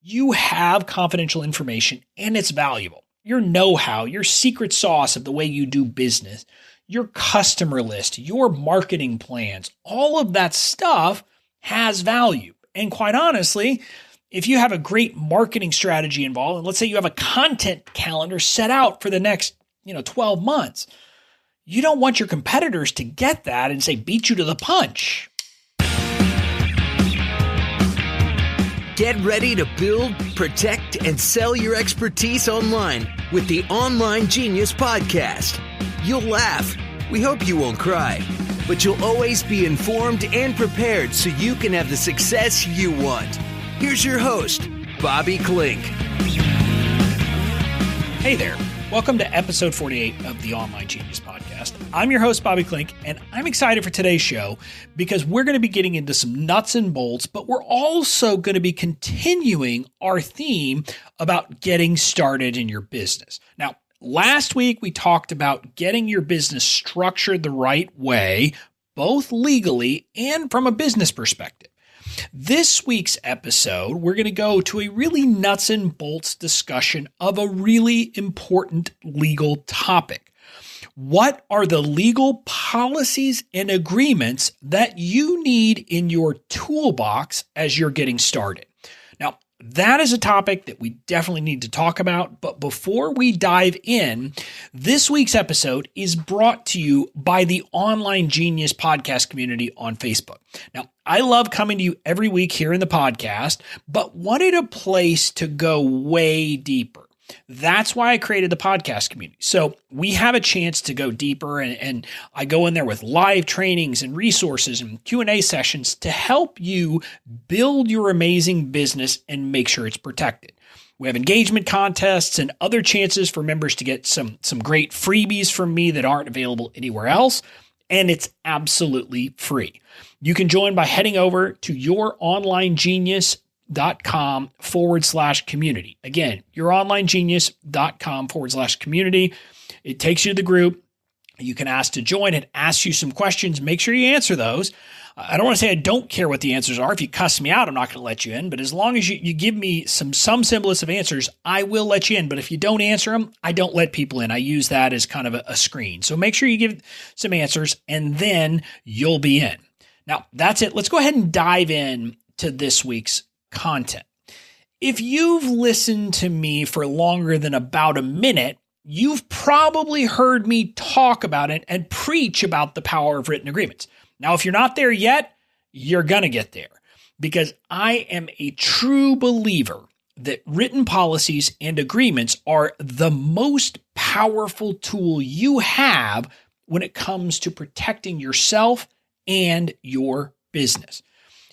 You have confidential information and it's valuable. Your know-how, your secret sauce of the way you do business, your customer list, your marketing plans, all of that stuff has value. And quite honestly, if you have a great marketing strategy involved, and let's say you have a content calendar set out for the next 12 months, you don't want your competitors to get that and say, beat you to the punch. Get ready to build, protect, and sell your expertise online with the Online Genius Podcast. You'll laugh. We hope you won't cry. But you'll always be informed and prepared so you can have the success you want. Here's your host, Bobby Klinck. Hey there. Welcome to episode 48 of the Online Genius Podcast. I'm your host, Bobby Klinck, and I'm excited for today's show because we're going to be getting into some nuts and bolts, but we're also going to be continuing our theme about getting started in your business. Now, last week we talked about getting your business structured the right way, both legally and from a business perspective. This week's episode, we're going to go to a really nuts and bolts discussion of a really important legal topic. What are the legal policies and agreements that you need in your toolbox as you're getting started? Now, that is a topic that we definitely need to talk about. But before we dive in, this week's episode is brought to you by the Online Genius podcast community on Facebook. Now, I love coming to you every week here in the podcast, but wanted a place to go way deeper. That's why I created the podcast community. So we have a chance to go deeper, and I go in there with live trainings and resources and Q&A sessions to help you build your amazing business and make sure it's protected. We have engagement contests and other chances for members to get some great freebies from me that aren't available anywhere else, and it's absolutely free. You can join by heading over to youronlinegenius.com/community. Again, youronlinegenius.com/community. It takes you to the group. You can ask to join. It asks you some questions. Make sure you answer those. I don't want to say I don't care what the answers are. If you cuss me out, I'm not going to let you in. But as long as you give me some semblance of answers, I will let you in. But if you don't answer them, I don't let people in. I use that as kind of a screen. So make sure you give some answers, and then you'll be in. Now, that's it. Let's go ahead and dive in to this week's content. If you've listened to me for longer than about a minute, you've probably heard me talk about it and preach about the power of written agreements. Now, if you're not there yet, you're going to get there because I am a true believer that written policies and agreements are the most powerful tool you have when it comes to protecting yourself and your business.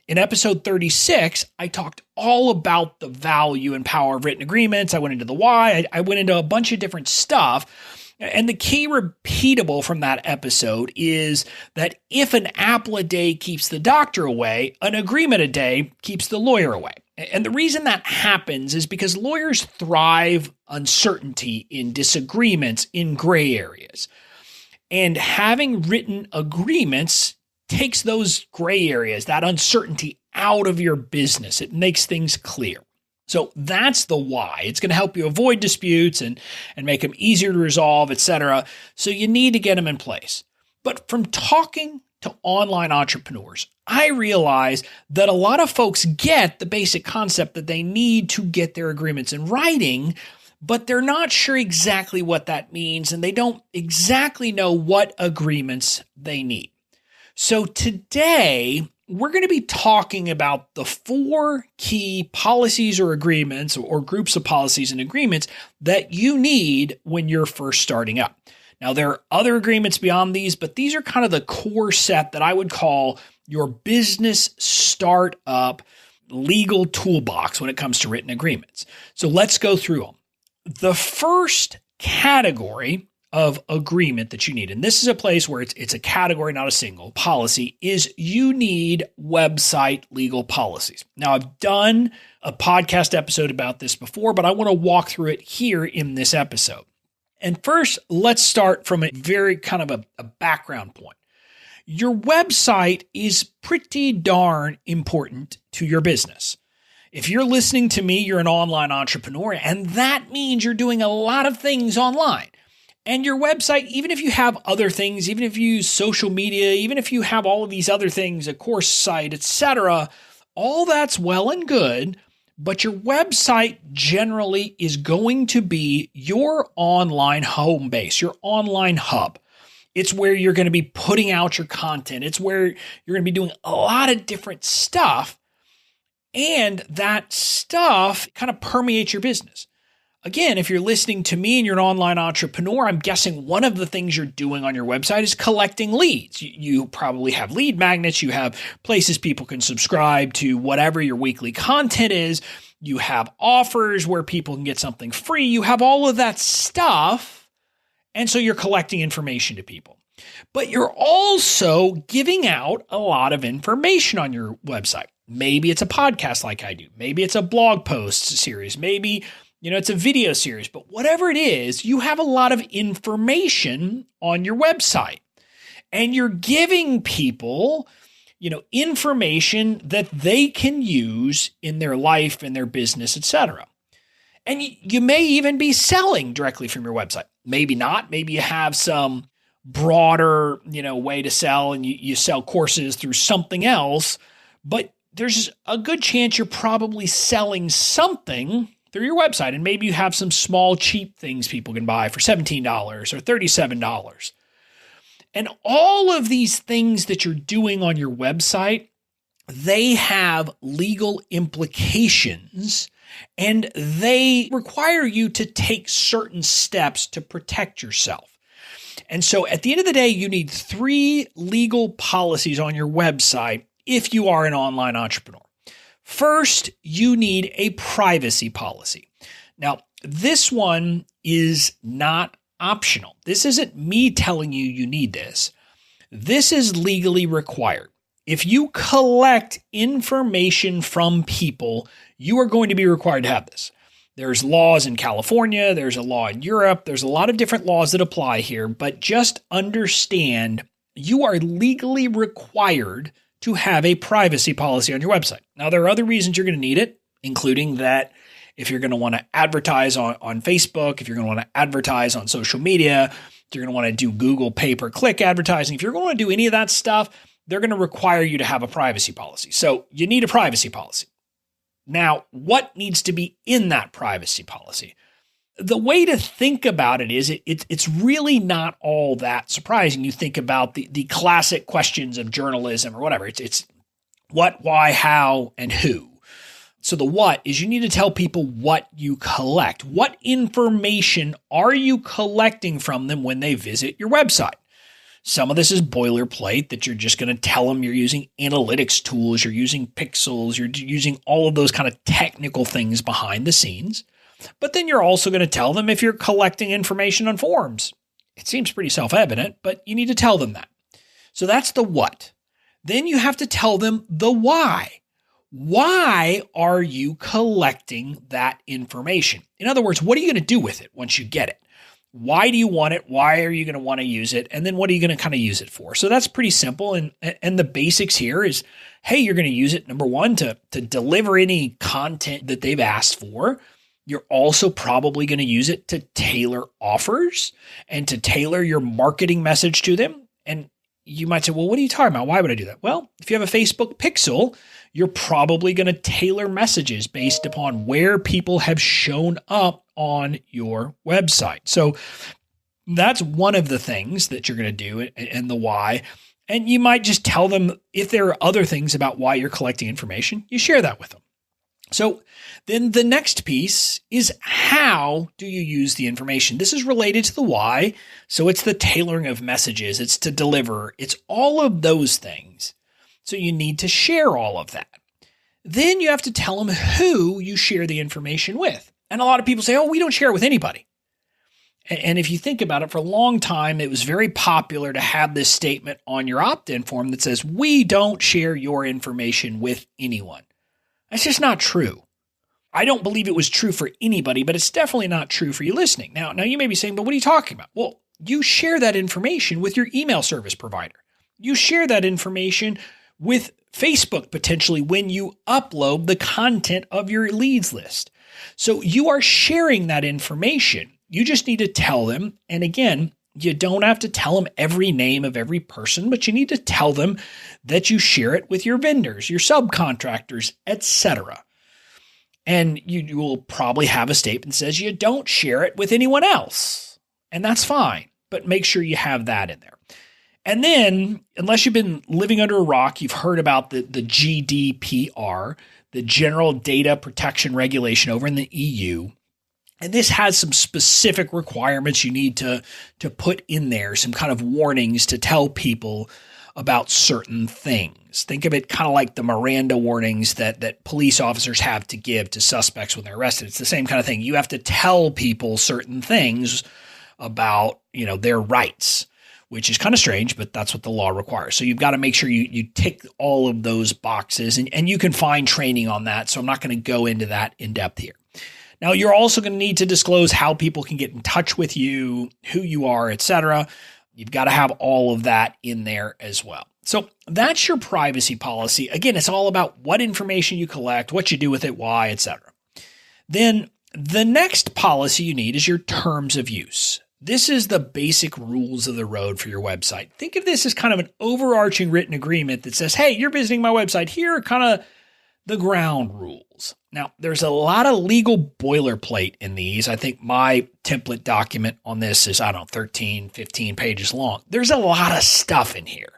In episode 36, I talked all about the value and power of written agreements. I went into the why. I went into a bunch of different stuff. And the key repeatable from that episode is that if an apple a day keeps the doctor away, an agreement a day keeps the lawyer away. And the reason that happens is because lawyers thrive uncertainty in disagreements in gray areas. And having written agreements takes those gray areas, that uncertainty out of your business. It makes things clear. So that's the why. It's going to help you avoid disputes and make them easier to resolve, etc. So you need to get them in place. But from talking to online entrepreneurs, I realize that a lot of folks get the basic concept that they need to get their agreements in writing, but they're not sure exactly what that means, and they don't exactly know what agreements they need. So today, we're going to be talking about the 4 key policies or agreements or groups of policies and agreements that you need when you're first starting up. Now, there are other agreements beyond these, but these are kind of the core set that I would call your business startup legal toolbox when it comes to written agreements. So let's go through them. The first category of agreement that you need, and this is a place where it's a category, not a single policy, is you need website legal policies. Now, I've done a podcast episode about this before, but I want to walk through it here in this episode. And first, let's start from a very kind of a background point. Your website is pretty darn important to your business. If you're listening to me, you're an online entrepreneur, and that means you're doing a lot of things online. And your website, even if you have other things, even if you use social media, even if you have all of these other things, a course site, etc., all that's well and good, but your website generally is going to be your online home base, your online hub. It's where you're going to be putting out your content. It's where you're going to be doing a lot of different stuff. And that stuff kind of permeates your business. Again, if you're listening to me and you're an online entrepreneur, I'm guessing one of the things you're doing on your website is collecting leads. You probably have lead magnets. You have places people can subscribe to whatever your weekly content is. You have offers where people can get something free. You have all of that stuff. And so you're collecting information to people. But you're also giving out a lot of information on your website. Maybe it's a podcast like I do. Maybe it's a blog post series. Maybe, it's a video series. But whatever it is, you have a lot of information on your website. And you're giving people, information that they can use in their life, in their business, etc. And you may even be selling directly from your website. Maybe not. Maybe you have some broader, way to sell and you sell courses through something else. But there's a good chance you're probably selling something through your website. And maybe you have some small, cheap things people can buy for $17 or $37. And all of these things that you're doing on your website, they have legal implications and they require you to take certain steps to protect yourself. And so at the end of the day, you need 3 legal policies on your website if you are an online entrepreneur. First, you need a privacy policy. Now, this one is not optional. This isn't me telling you need this. This is legally required. If you collect information from people, you are going to be required to have this. There's laws in California, there's a law in Europe, there's a lot of different laws that apply here, but just understand you are legally required to have a privacy policy on your website. Now, there are other reasons you're going to need it, including that if you're going to want to advertise on Facebook, if you're going to want to advertise on social media, if you're going to want to do Google pay-per-click advertising, if you're going to do any of that stuff, they're going to require you to have a privacy policy. So you need a privacy policy. Now, what needs to be in that privacy policy? The way to think about it is it's really not all that surprising. You think about the classic questions of journalism or whatever. It's what, why, how, and who. So the what is you need to tell people what you collect. What information are you collecting from them when they visit your website? Some of this is boilerplate that you're just going to tell them you're using analytics tools, you're using pixels, you're using all of those kind of technical things behind the scenes. But then you're also going to tell them if you're collecting information on forums. It seems pretty self-evident, but you need to tell them that. So that's the what. Then you have to tell them the why. Why are you collecting that information? In other words, what are you going to do with it once you get it? Why do you want it? Why are you going to want to use it? And then what are you going to kind of use it for? So that's pretty simple. And the basics here is, hey, you're going to use it, number one, to deliver any content that they've asked for. You're also probably going to use it to tailor offers and to tailor your marketing message to them. And you might say, well, what are you talking about? Why would I do that? Well, if you have a Facebook pixel, you're probably going to tailor messages based upon where people have shown up on your website. So that's one of the things that you're going to do and the why. And you might just tell them if there are other things about why you're collecting information, you share that with them. So then the next piece is how do you use the information? This is related to the why. So it's the tailoring of messages. It's to deliver. It's all of those things. So you need to share all of that. Then you have to tell them who you share the information with. And a lot of people say, oh, we don't share it with anybody. And if you think about it, for a long time, it was very popular to have this statement on your opt-in form that says, we don't share your information with anyone. That's just not true. I don't believe it was true for anybody, but it's definitely not true for you listening. Now you may be saying, but what are you talking about? Well, you share that information with your email service provider. You share that information with Facebook potentially when you upload the content of your leads list. So you are sharing that information. You just need to tell them. And again, you don't have to tell them every name of every person, but you need to tell them that you share it with your vendors, your subcontractors, etc. And you will probably have a statement that says you don't share it with anyone else. And that's fine, but make sure you have that in there. And then, unless you've been living under a rock, you've heard about the GDPR, the General Data Protection Regulation over in the EU. And this has some specific requirements you need to put in there, some kind of warnings to tell people about certain things. Think of it kind of like the Miranda warnings that police officers have to give to suspects when they're arrested. It's the same kind of thing. You have to tell people certain things about, their rights, which is kind of strange, but that's what the law requires. So you've got to make sure you tick all of those boxes, and you can find training on that. So I'm not going to go into that in depth here. Now, you're also going to need to disclose how people can get in touch with you, who you are, etc. You've got to have all of that in there as well. So that's your privacy policy. Again, it's all about what information you collect, what you do with it, why, etc. Then the next policy you need is your terms of use. This is the basic rules of the road for your website. Think of this as kind of an overarching written agreement that says, hey, you're visiting my website. Here are kind of the ground rules. Now, there's a lot of legal boilerplate in these. I think my template document on this is, 13, 15 pages long. There's a lot of stuff in here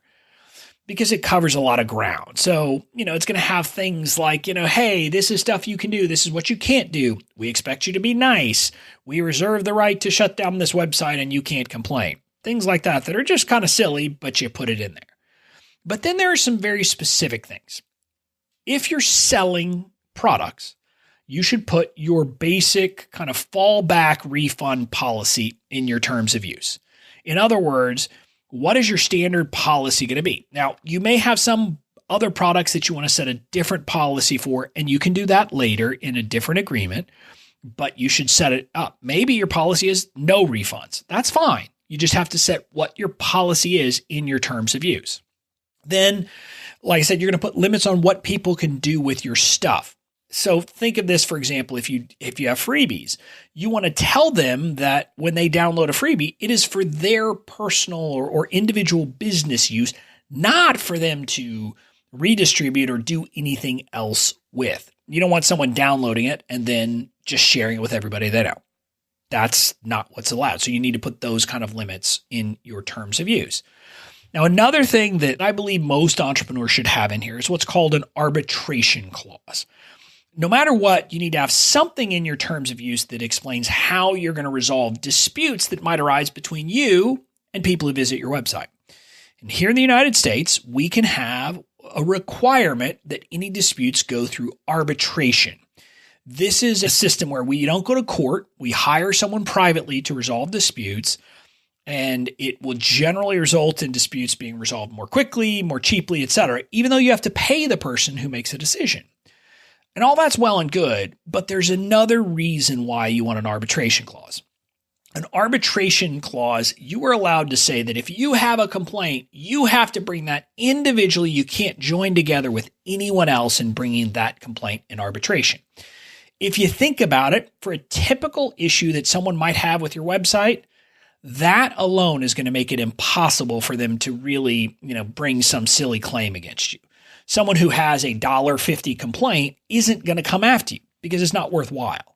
because it covers a lot of ground. So, it's going to have things like, hey, this is stuff you can do. This is what you can't do. We expect you to be nice. We reserve the right to shut down this website and you can't complain. Things like that are just kind of silly, but you put it in there. But then there are some very specific things. If you're selling products, you should put your basic kind of fallback refund policy in your terms of use. In other words, what is your standard policy going to be? Now, you may have some other products that you want to set a different policy for, and you can do that later in a different agreement, but you should set it up. Maybe your policy is no refunds. That's fine. You just have to set what your policy is in your terms of use. Then, like I said, you're going to put limits on what people can do with your stuff. So think of this, for example, if you have freebies, you want to tell them that when they download a freebie, it is for their personal or individual business use, not for them to redistribute or do anything else with. You don't want someone downloading it and then just sharing it with everybody they know. That's not what's allowed. So you need to put those kind of limits in your terms of use. Now, another thing that I believe most entrepreneurs should have in here is what's called an arbitration clause. No matter what, you need to have something in your terms of use that explains how you're going to resolve disputes that might arise between you and people who visit your website. And here in the United States, we can have a requirement that any disputes go through arbitration. This is a system where we don't go to court. We hire someone privately to resolve disputes, and it will generally result in disputes being resolved more quickly, more cheaply, etc., even though you have to pay the person who makes a decision. And all that's well and good, but there's another reason why you want an arbitration clause. An arbitration clause, you are allowed to say that if you have a complaint, you have to bring that individually. You can't join together with anyone else in bringing that complaint in arbitration. If you think about it, for a typical issue that someone might have with your website, that alone is going to make it impossible for them to really, bring some silly claim against you. Someone who has a $1.50 complaint isn't going to come after you because it's not worthwhile.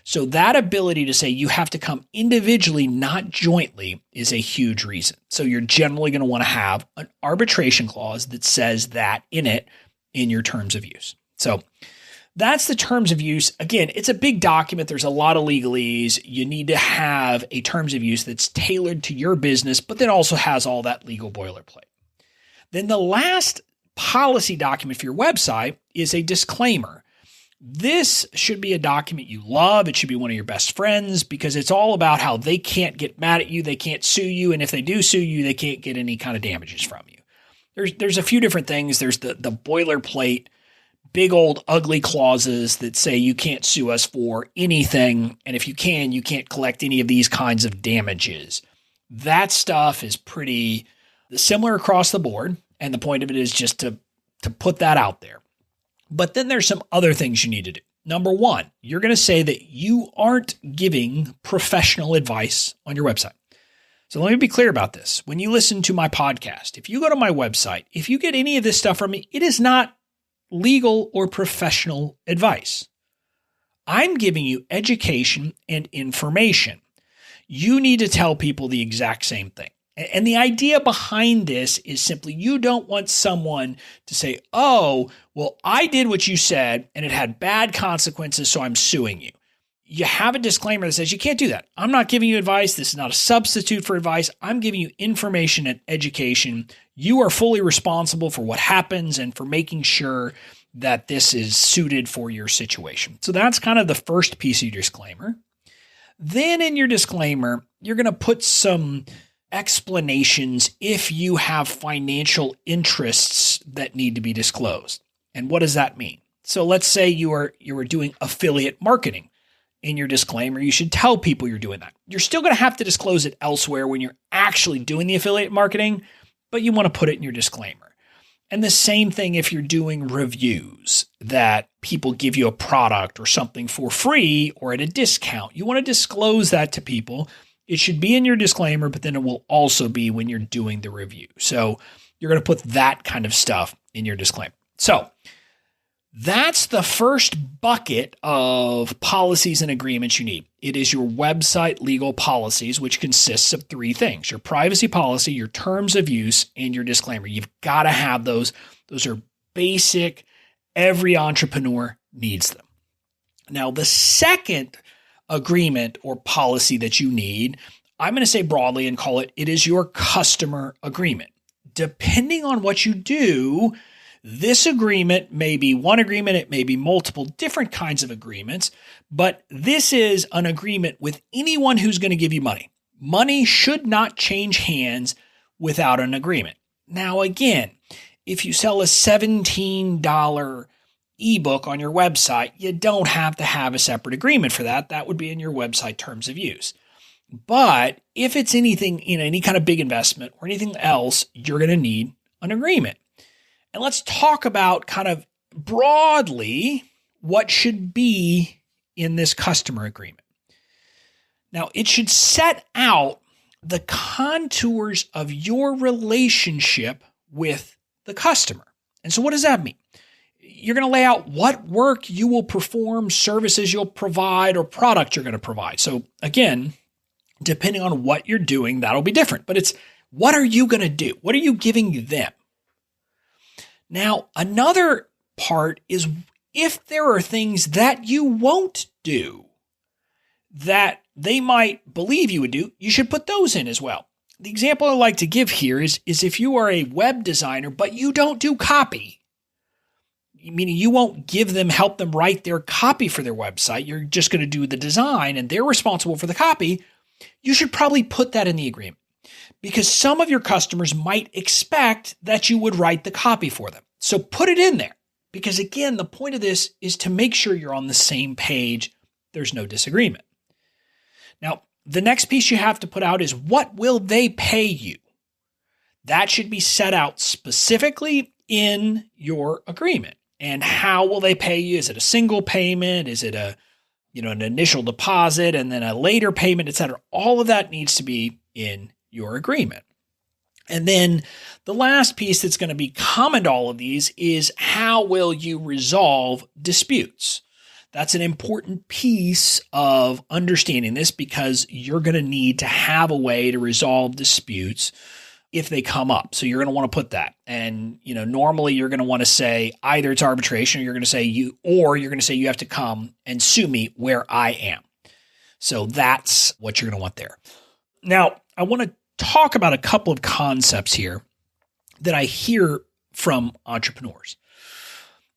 So that ability to say you have to come individually, not jointly, is a huge reason. So you're generally going to want to have an arbitration clause that says that in it in your terms of use. So that's the terms of use. Again, it's a big document. There's a lot of legalese. You need to have a terms of use that's tailored to your business, but that also has all that legal boilerplate. Then the last policy document for your website is a disclaimer. This should be a document you love. It should be one of your best friends because it's all about how they can't get mad at you. They can't sue you. And if they do sue you, they can't get any kind of damages from you. There's a few different things. There's the boilerplate, big old ugly clauses that say you can't sue us for anything. And if you can, you can't collect any of these kinds of damages. That stuff is pretty similar across the board. And the point of it is just to to put that out there. But then there's some other things you need to do. Number one, you're going to say that you aren't giving professional advice on your website. So let me be clear about this. When you listen to my podcast, if you go to my website, if you get any of this stuff from me, it is not legal or professional advice. I'm giving you education and information. You need to tell people the exact same thing. And the idea behind this is simply you don't want someone to say, oh, well, I did what you said and it had bad consequences, so I'm suing you. You have a disclaimer that says you can't do that. I'm not giving you advice. This is not a substitute for advice. I'm giving you information and education. You are fully responsible for what happens and for making sure that this is suited for your situation. So that's kind of the first piece of your disclaimer. Then in your disclaimer, you're going to put some explanations if you have financial interests that need to be disclosed. And what does that mean? So let's say you are doing affiliate marketing. In your disclaimer, you should tell people you're doing that. You're still going to have to disclose it elsewhere when you're actually doing the affiliate marketing, but you want to put it in your disclaimer. And the same thing if you're doing reviews that people give you a product or something for free or at a discount. You want to disclose that to people. It should be in your disclaimer, but then it will also be when you're doing the review. So you're going to put that kind of stuff in your disclaimer. So that's the first bucket of policies and agreements you need. It is your website legal policies, which consists of three things: your privacy policy, your terms of use, and your disclaimer. You've got to have those. Those are basic. Every entrepreneur needs them. Now, the second agreement or policy that you need, I'm going to say broadly and call it is your customer agreement. Depending on what you do, this agreement may be one agreement, it may be multiple different kinds of agreements, but this is an agreement with anyone who's going to give you money. Money should not change hands without an agreement. Now, again, if you sell a $17 ebook on your website, you don't have to have a separate agreement for that. That would be in your website terms of use. But if it's anything, any kind of big investment or anything else, you're going to need an agreement. And let's talk about kind of broadly what should be in this customer agreement. Now, it should set out the contours of your relationship with the customer. And so what does that mean? You're going to lay out what work you will perform, services you'll provide, or product you're going to provide. So again, depending on what you're doing, that'll be different. But it's what are you going to do? What are you giving them? Now, another part is if there are things that you won't do that they might believe you would do, you should put those in as well. The example I like to give here is if you are a web designer, but you don't do copy, meaning you won't help them write their copy for their website. You're just going to do the design and they're responsible for the copy. You should probably put that in the agreement because some of your customers might expect that you would write the copy for them. So put it in there because again, the point of this is to make sure you're on the same page. There's no disagreement. Now, the next piece you have to put out is what will they pay you? That should be set out specifically in your agreement. And how will they pay you? Is it a single payment? Is it an initial deposit and then a later payment, et cetera? All of that needs to be in your agreement. And then the last piece that's going to be common to all of these is how will you resolve disputes? That's an important piece of understanding this because you're going to need to have a way to resolve disputes if they come up. So you're going to want to put that. And, normally you're going to want to say either it's arbitration or you're going to say you have to come and sue me where I am. So that's what you're going to want there. Now, I want to talk about a couple of concepts here that I hear from entrepreneurs.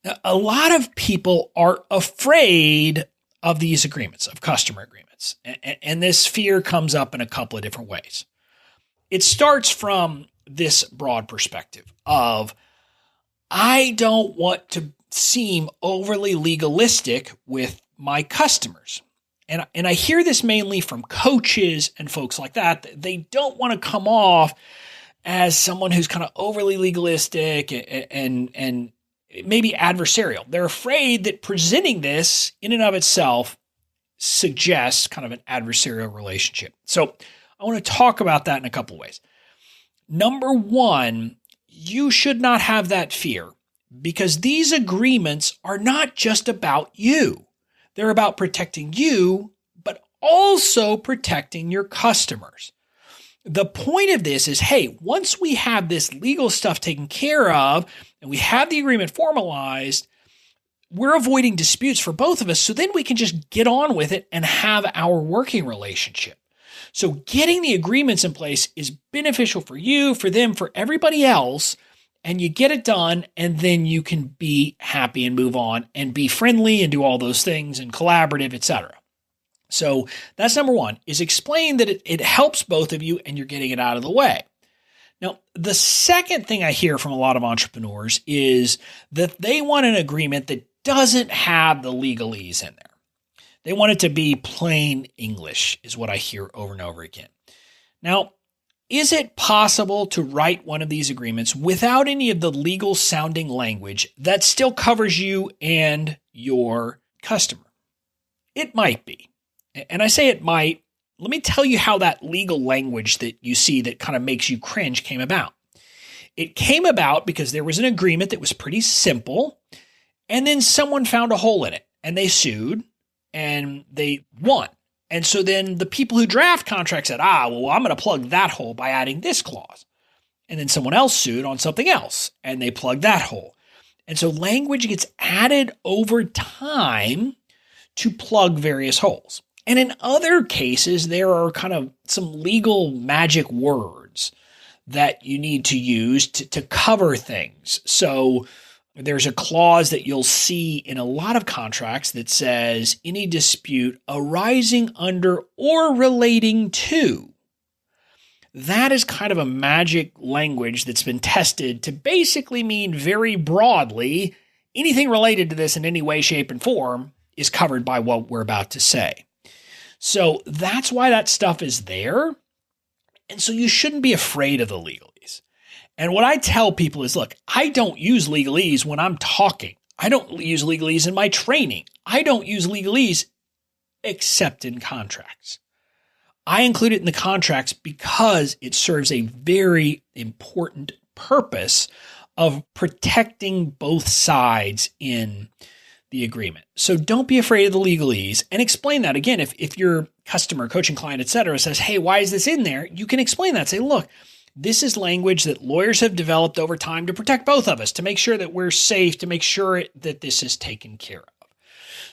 Now, a lot of people are afraid of these agreements, of customer agreements. And this fear comes up in a couple of different ways. It starts from this broad perspective of, I don't want to seem overly legalistic with my customers. And I hear this mainly from coaches and folks like that. They don't want to come off as someone who's kind of overly legalistic and maybe adversarial. They're afraid that presenting this in and of itself suggests kind of an adversarial relationship. So I want to talk about that in a couple ways. Number one, you should not have that fear because these agreements are not just about you. They're about protecting you, but also protecting your customers. The point of this is, hey, once we have this legal stuff taken care of and we have the agreement formalized, we're avoiding disputes for both of us. So then we can just get on with it and have our working relationship. So getting the agreements in place is beneficial for you, for them, for everybody else. And you get it done, and then you can be happy and move on and be friendly and do all those things and collaborative, etc. So that's number one, is explain that it helps both of you and you're getting it out of the way. Now, the second thing I hear from a lot of entrepreneurs is that they want an agreement that doesn't have the legalese in there. They want it to be plain English, is what I hear over and over again. Now, is it possible to write one of these agreements without any of the legal sounding language that still covers you and your customer? It might be. And I say it might. Let me tell you how that legal language that you see that kind of makes you cringe came about. It came about because there was an agreement that was pretty simple, and then someone found a hole in it, and they sued, and they won. And so then the people who draft contracts said, well, I'm going to plug that hole by adding this clause. And then someone else sued on something else, and they plugged that hole. And so language gets added over time to plug various holes. And in other cases, there are kind of some legal magic words that you need to use to cover things. So there's a clause that you'll see in a lot of contracts that says any dispute arising under or relating to. That is kind of a magic language that's been tested to basically mean very broadly anything related to this in any way, shape, and form is covered by what we're about to say. So that's why that stuff is there. And so you shouldn't be afraid of the legalese. And what I tell people is, look, I don't use legalese when I'm talking. I don't use legalese in my training. I don't use legalese except in contracts. I include it in the contracts because it serves a very important purpose of protecting both sides in the agreement. So don't be afraid of the legalese and explain that. Again, if your customer, coaching client, et cetera, says, hey, why is this in there? You can explain that. Say, look, this is language that lawyers have developed over time to protect both of us, to make sure that we're safe, to make sure that this is taken care of.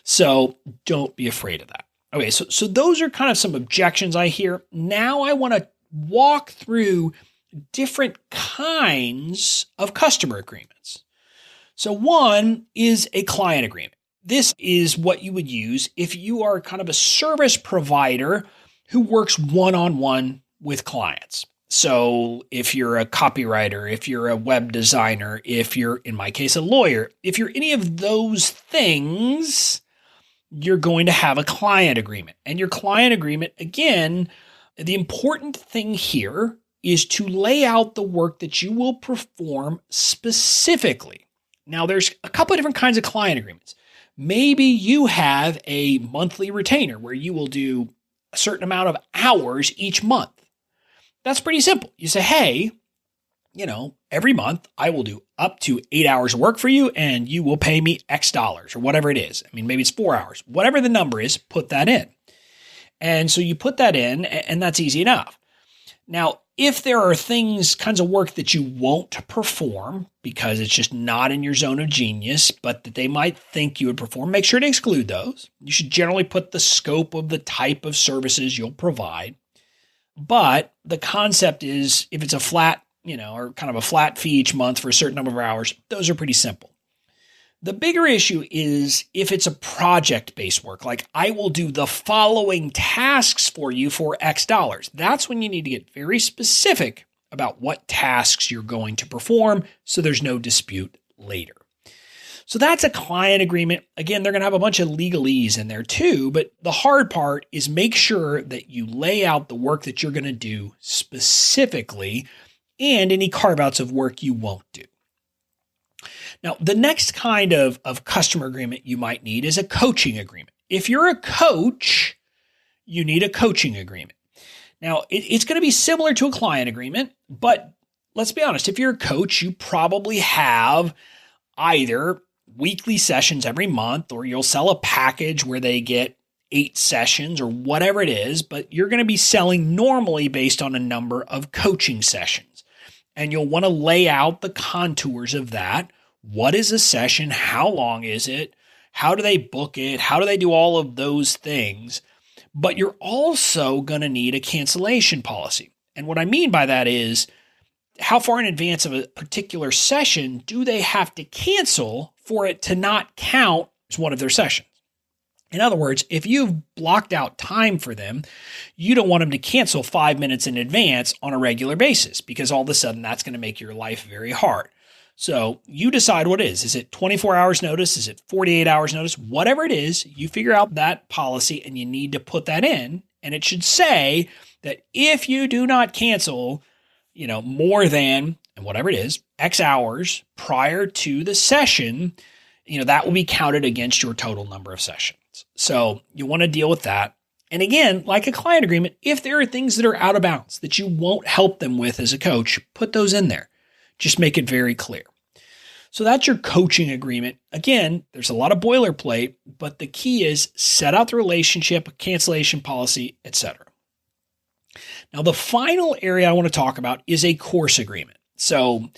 So don't be afraid of that. Okay, so those are kind of some objections I hear. Now I want to walk through different kinds of customer agreements. So one is a client agreement. This is what you would use if you are kind of a service provider who works one-on-one with clients. So if you're a copywriter, if you're a web designer, if you're, in my case, a lawyer, if you're any of those things, you're going to have a client agreement. And your client agreement, again, the important thing here is to lay out the work that you will perform specifically. Now, there's a couple of different kinds of client agreements. Maybe you have a monthly retainer where you will do a certain amount of hours each month. That's pretty simple. You say, hey, every month I will do up to 8 hours of work for you and you will pay me X dollars or whatever it is. I mean, maybe it's 4 hours. Whatever the number is, put that in. And so you put that in and that's easy enough. Now, if there are kinds of work that you won't perform because it's just not in your zone of genius, but that they might think you would perform, make sure to exclude those. You should generally put the scope of the type of services you'll provide. But the concept is if it's a flat, or kind of a flat fee each month for a certain number of hours, those are pretty simple. The bigger issue is if it's a project-based work, like I will do the following tasks for you for X dollars. That's when you need to get very specific about what tasks you're going to perform so there's no dispute later. So that's a client agreement. Again, they're going to have a bunch of legalese in there too, but the hard part is make sure that you lay out the work that you're going to do specifically and any carve-outs of work you won't do. Now, the next kind of customer agreement you might need is a coaching agreement. If you're a coach, you need a coaching agreement. Now, it's going to be similar to a client agreement, but let's be honest, if you're a coach, you probably have either weekly sessions every month, or you'll sell a package where they get 8 sessions or whatever it is, but you're going to be selling normally based on a number of coaching sessions. And you'll want to lay out the contours of that. What is a session? How long is it? How do they book it? How do they do all of those things? But you're also going to need a cancellation policy. And what I mean by that is, how far in advance of a particular session do they have to cancel for it to not count as one of their sessions? In other words, if you've blocked out time for them, you don't want them to cancel 5 minutes in advance on a regular basis, because all of a sudden that's going to make your life very hard. So you decide what it is. Is it 24 hours notice? Is it 48 hours notice? Whatever it is, you figure out that policy and you need to put that in. And it should say that if you do not cancel, more than, and whatever it is, X hours prior to the session, that will be counted against your total number of sessions. So you want to deal with that. And again, like a client agreement, if there are things that are out of bounds that you won't help them with as a coach, put those in there. Just make it very clear. So that's your coaching agreement. Again, there's a lot of boilerplate, but the key is set out the relationship, a cancellation policy, etc. Now, the final area I want to talk about is a course agreement. So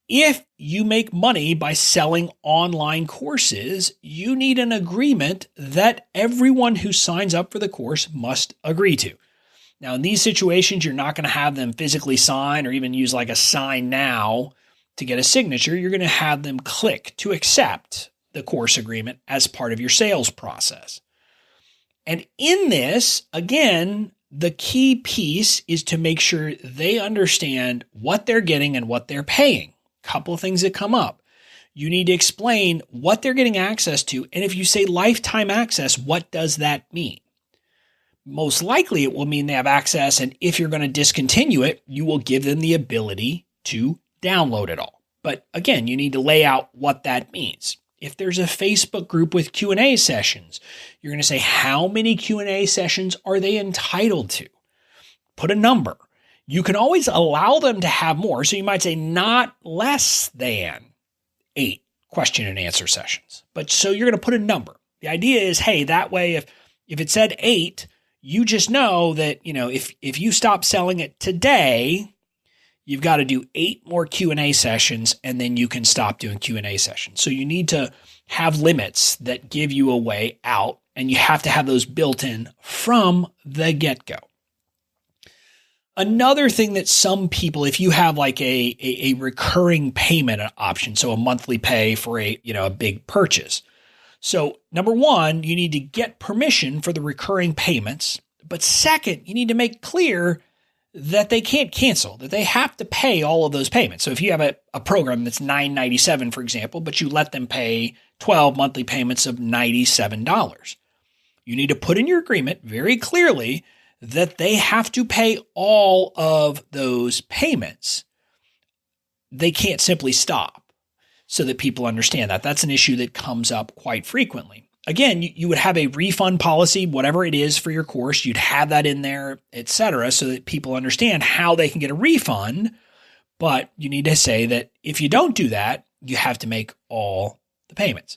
if you make money by selling online courses, you need an agreement that everyone who signs up for the course must agree to. Now, in these situations, you're not going to have them physically sign or even use like a sign now to get a signature. You're going to have them click to accept the course agreement as part of your sales process. And in this, again, the key piece is to make sure they understand what they're getting and what they're paying. A couple of things that come up. You need to explain what they're getting access to. And if you say lifetime access, what does that mean? Most likely it will mean they have access. And if you're going to discontinue it, you will give them the ability to download it all. But again, you need to lay out what that means. If there's a Facebook group with Q&A sessions, you're going to say, how many Q&A sessions are they entitled to? Put a number. You can always allow them to have more. So you might say not less than 8 question and answer sessions. But so you're going to put a number. The idea is, hey, that way, if it said 8, you just know that, if you stop selling it today, you've got to do 8 more Q&A sessions, and then you can stop doing Q&A sessions. So you need to have limits that give you a way out, and you have to have those built in from the get-go. Another thing that some people, if you have like a recurring payment option, so a monthly pay for a big purchase. So number one, you need to get permission for the recurring payments. But second, you need to make clear that they can't cancel, that they have to pay all of those payments. So if you have a program that's $9.97, for example, but you let them pay 12 monthly payments of $97, you need to put in your agreement very clearly that they have to pay all of those payments. They can't simply stop, so that people understand that. That's an issue that comes up quite frequently. Again, you would have a refund policy, whatever it is for your course, you'd have that in there, etc., so that people understand how they can get a refund. But you need to say that if you don't do that, you have to make all the payments.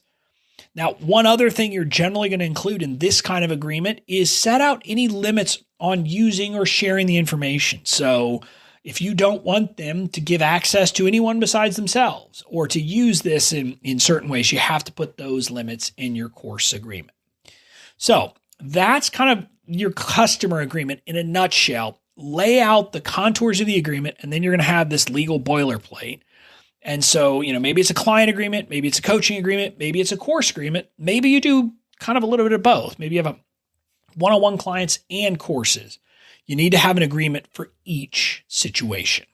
Now, one other thing you're generally going to include in this kind of agreement is set out any limits on using or sharing the information. So if you don't want them to give access to anyone besides themselves or to use this in certain ways, you have to put those limits in your course agreement. So that's kind of your customer agreement in a nutshell. Lay out the contours of the agreement, and then you're going to have this legal boilerplate. And so, maybe it's a client agreement, maybe it's a coaching agreement, maybe it's a course agreement, maybe you do kind of a little bit of both. Maybe you have a one-on-one clients and courses. You need to have an agreement for each situation.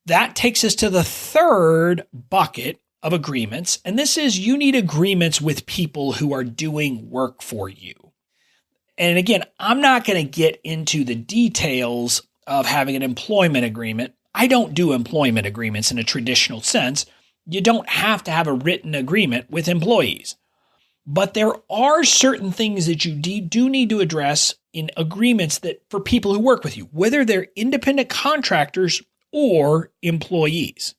That takes us to the third bucket of agreements, and this is you need agreements with people who are doing work for you. And again, I'm not going to get into the details of having an employment agreement. I don't do employment agreements in a traditional sense, you don't have to have a written agreement with employees. But there are certain things that you do need to address in agreements that for people who work with you, whether they're independent contractors or employees.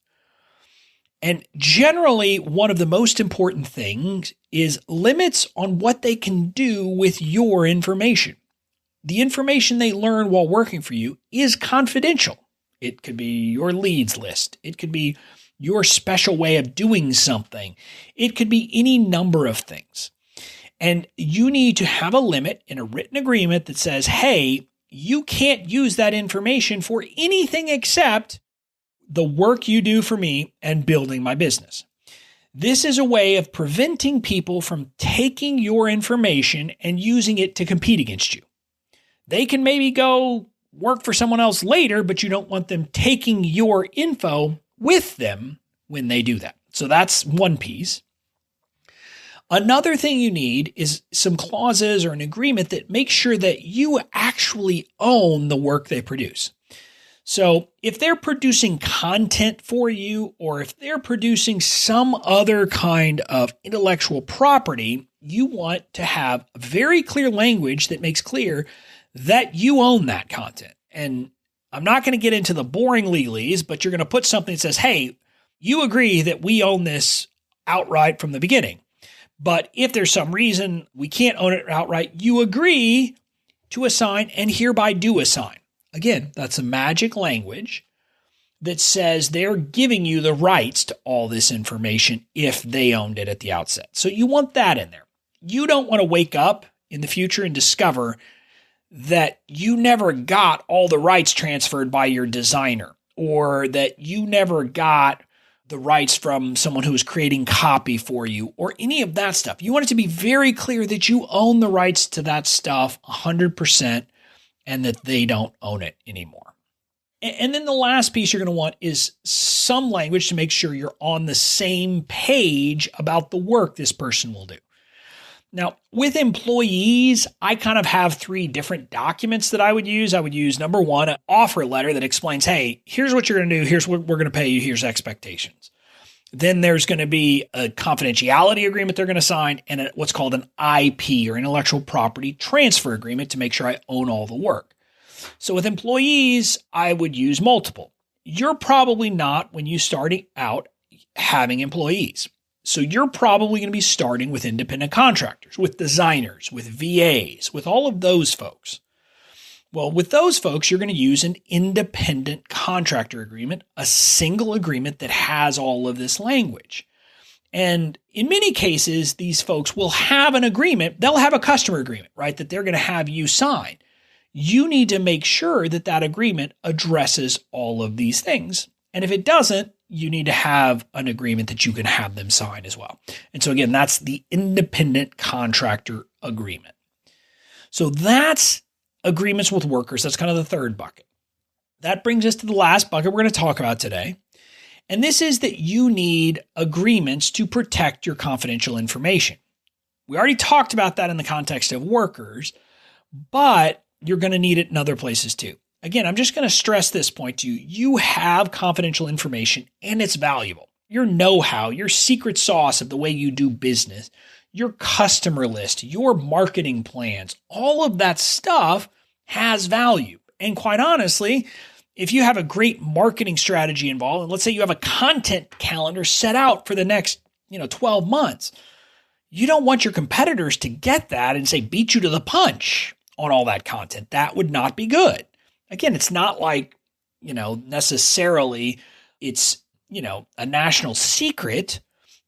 And generally, one of the most important things is limits on what they can do with your information. The information they learn while working for you is confidential. It could be your leads list. It could be your special way of doing something. It could be any number of things. And you need to have a limit in a written agreement that says, hey, you can't use that information for anything except the work you do for me and building my business. This is a way of preventing people from taking your information and using it to compete against you. They can maybe go work for someone else later, but you don't want them taking your info with them when they do that. So that's one piece. Another thing you need is some clauses or an agreement that makes sure that you actually own the work they produce. So if they're producing content for you, or if they're producing some other kind of intellectual property, you want to have very clear language that makes clear that you own that content. And I'm not going to get into the boring legalese, but you're going to put something that says, hey, you agree that we own this outright from the beginning. But if there's some reason we can't own it outright, you agree to assign and hereby do assign. Again, that's a magic language that says they're giving you the rights to all this information if they owned it at the outset. So you want that in there. You don't want to wake up in the future and discover that you never got all the rights transferred by your designer, or that you never got the rights from someone who was creating copy for you, or any of that stuff. You want it to be very clear that you own the rights to that stuff 100% and that they don't own it anymore. And then the last piece you're going to want is some language to make sure you're on the same page about the work this person will do. Now, with employees, I kind of have 3 different documents that I would use. I would use, number one, an offer letter that explains, hey, here's what you're going to do. Here's what we're going to pay you. Here's expectations. Then there's going to be a confidentiality agreement they're going to sign, and what's called an IP, or intellectual property transfer agreement, to make sure I own all the work. So with employees, I would use multiple. You're probably not, when you starting out, having employees. So you're probably going to be starting with independent contractors, with designers, with VAs, with all of those folks. Well, with those folks, you're going to use an independent contractor agreement, a single agreement that has all of this language. And in many cases, these folks will have an agreement. They'll have a customer agreement, right, that they're going to have you sign. You need to make sure that that agreement addresses all of these things. And if it doesn't, you need to have an agreement that you can have them sign as well. And so again, that's the independent contractor agreement. So that's agreements with workers. That's kind of the third bucket. That brings us to the last bucket we're going to talk about today. And this is that you need agreements to protect your confidential information. We already talked about that in the context of workers, but you're going to need it in other places too. Again, I'm just going to stress this point to you. You have confidential information and it's valuable. Your know-how, your secret sauce of the way you do business, your customer list, your marketing plans, all of that stuff has value. And quite honestly, if you have a great marketing strategy involved, and let's say you have a content calendar set out for the next 12 months, you don't want your competitors to get that and say, beat you to the punch on all that content. That would not be good. Again, it's not like, necessarily it's, a national secret,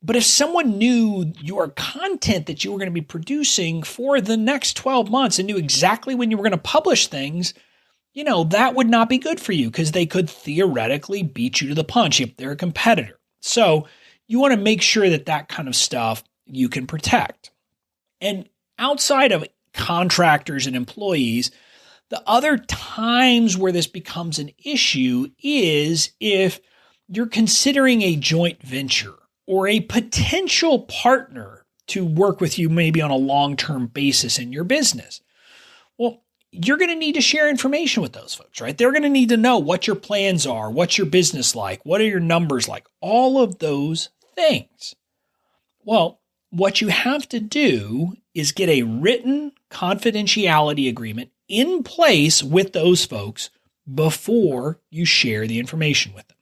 but if someone knew your content that you were going to be producing for the next 12 months and knew exactly when you were going to publish things, that would not be good for you because they could theoretically beat you to the punch if they're a competitor. So you want to make sure that that kind of stuff you can protect. And outside of contractors and employees, the other times where this becomes an issue is if you're considering a joint venture or a potential partner to work with you maybe on a long-term basis in your business. Well, you're going to need to share information with those folks, right? They're going to need to know what your plans are, what's your business like, what are your numbers like, all of those things. Well, what you have to do is get a written confidentiality agreement in place with those folks before you share the information with them.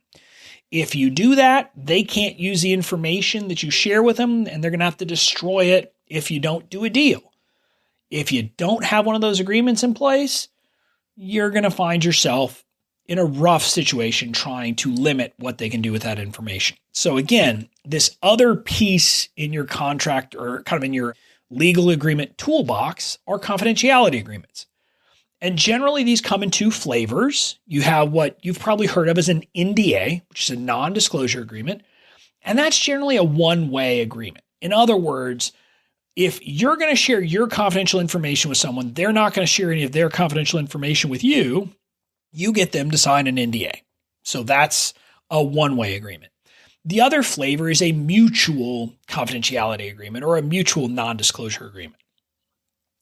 If you do that, they can't use the information that you share with them, and they're going to have to destroy it if you don't do a deal. If you don't have one of those agreements in place, you're going to find yourself in a rough situation trying to limit what they can do with that information. So again, this other piece in your contract or kind of in your legal agreement toolbox are confidentiality agreements. And generally these come in two flavors. You have what you've probably heard of as an NDA, which is a non-disclosure agreement. And that's generally a one-way agreement. In other words, if you're going to share your confidential information with someone, they're not going to share any of their confidential information with you. You get them to sign an NDA. So that's a one-way agreement. The other flavor is a mutual confidentiality agreement or a mutual non-disclosure agreement.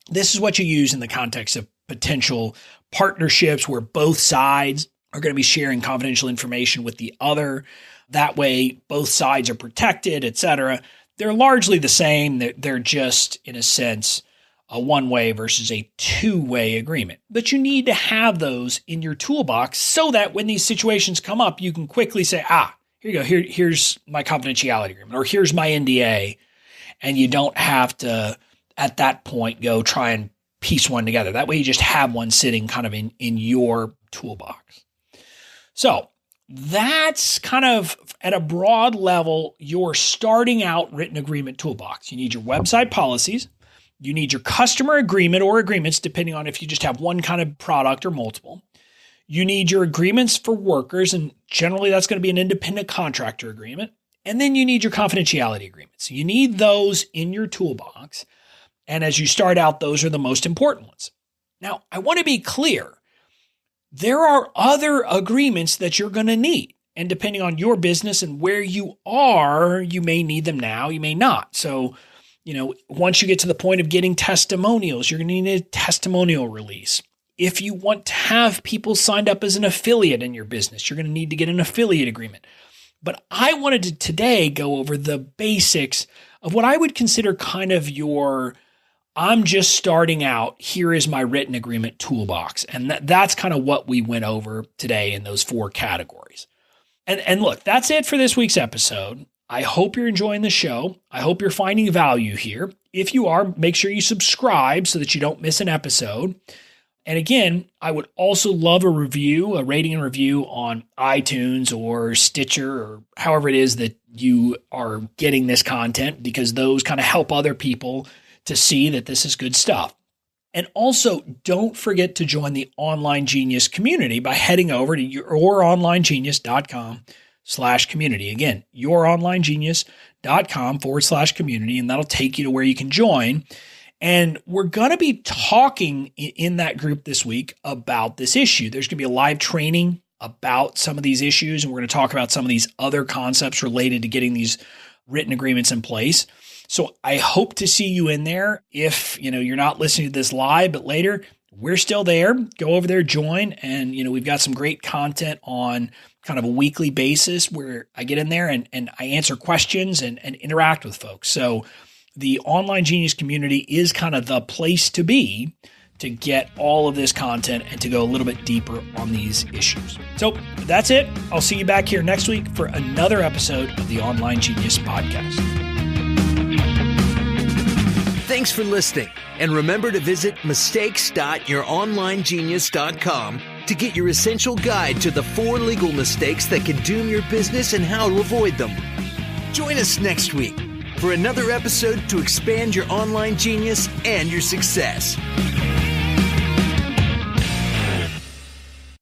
This is what you use in the context of potential partnerships where both sides are going to be sharing confidential information with the other. That way, both sides are protected, etc. They're largely the same. They're just, in a sense, a one-way versus a two-way agreement. But you need to have those in your toolbox so that when these situations come up, you can quickly say, here you go, here's my confidentiality agreement, or here's my NDA, and you don't have to, at that point, go try and piece one together. That way you just have one sitting kind of in your toolbox. So that's kind of, at a broad level, your starting out written agreement toolbox. You need your website policies. You need your customer agreement or agreements, depending on if you just have one kind of product or multiple. You need your agreements for workers, and generally that's going to be an independent contractor agreement. And then you need your confidentiality agreements. So you need those in your toolbox. And as you start out, those are the most important ones. Now, I want to be clear. There are other agreements that you're going to need. And depending on your business and where you are, you may need them now, you may not. So, once you get to the point of getting testimonials, you're going to need a testimonial release. If you want to have people signed up as an affiliate in your business, you're going to need to get an affiliate agreement. But I wanted to today go over the basics of what I would consider kind of your, I'm just starting out, here is my written agreement toolbox. And that's kind of what we went over today in those 4 categories. And look, that's it for this week's episode. I hope you're enjoying the show. I hope you're finding value here. If you are, make sure you subscribe so that you don't miss an episode. And again, I would also love a rating and review on iTunes or Stitcher or however it is that you are getting this content, because those kind of help other people to see that this is good stuff. And also, don't forget to join the Online Genius community by heading over to youronlinegenius.com/community. Again, youronlinegenius.com/community, and that'll take you to where you can join. And we're going to be talking in that group this week about this issue. There's going to be a live training about some of these issues, and we're going to talk about some of these other concepts related to getting these written agreements in place. So I hope to see you in there. If you're not listening to this live, but later, we're still there. Go over there, join, and we've got some great content on kind of a weekly basis where I get in there and I answer questions and interact with folks. So the Online Genius community is kind of the place to be to get all of this content and to go a little bit deeper on these issues. So that's it. I'll see you back here next week for another episode of the Online Genius podcast. Thanks for listening. And remember to visit mistakes.youronlinegenius.com to get your essential guide to the 4 legal mistakes that can doom your business and how to avoid them. Join us next week for another episode to expand your online genius and your success.